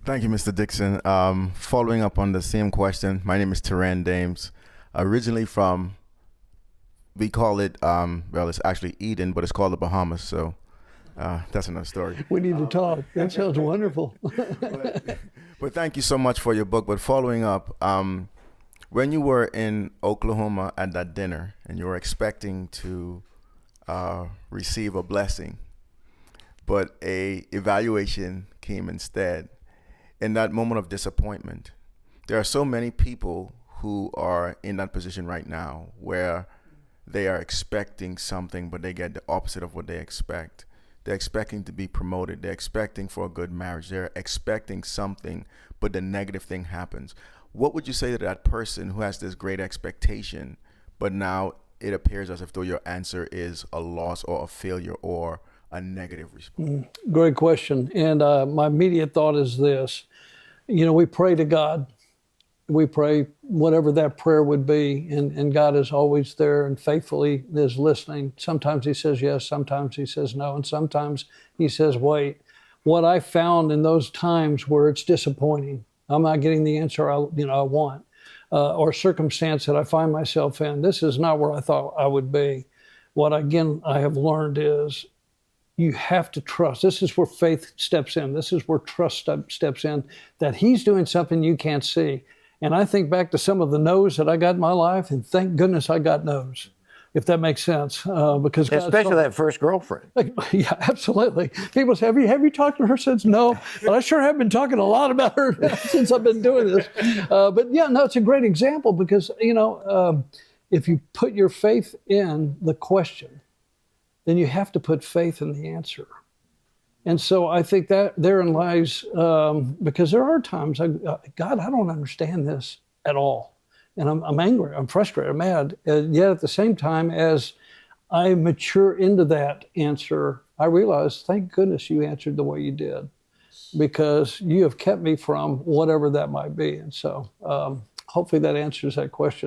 Thank you, Mr. Dickson. Following up on the same question, my name is Teran Dames. Originally from, we call it, well, it's actually Eden, but it's called the Bahamas. So that's another story. We need to talk. That sounds wonderful. But thank you so much for your book. But following up, when you were in Oklahoma at that dinner and you were expecting to receive a blessing, but a evaluation came instead, in that moment of disappointment, there are so many people who are in that position right now where they are expecting something, but they get the opposite of what they expect. They're expecting to be promoted. They're expecting for a good marriage. They're expecting something, but the negative thing happens. What would you say to that person who has this great expectation, but now it appears as if though your answer is a loss or a failure or a negative response? Great question. And my immediate thought is this. We pray to God. We pray whatever that prayer would be, and God is always there and faithfully is listening. Sometimes he says yes, sometimes he says no, and sometimes he says wait. What I found in those times where it's disappointing, I'm not getting the answer I want, or circumstance that I find myself in, this is not where I thought I would be. What again I have learned is you have to trust. This is where faith steps in. This is where trust steps in, that he's doing something you can't see. And I think back to some of the no's that I got in my life, and thank goodness I got no's, if that makes sense. Because especially that first girlfriend. Yeah, absolutely. People say, have you talked to her since? No, but I sure have been talking a lot about her since I've been doing this. But yeah, no, it's a great example because, if you put your faith in the question, then you have to put faith in the answer. And so I think that therein lies, because there are times, God, I don't understand this at all. And I'm angry, I'm frustrated, I'm mad. And yet at the same time, as I mature into that answer, I realize, thank goodness you answered the way you did, because you have kept me from whatever that might be. And so hopefully that answers that question.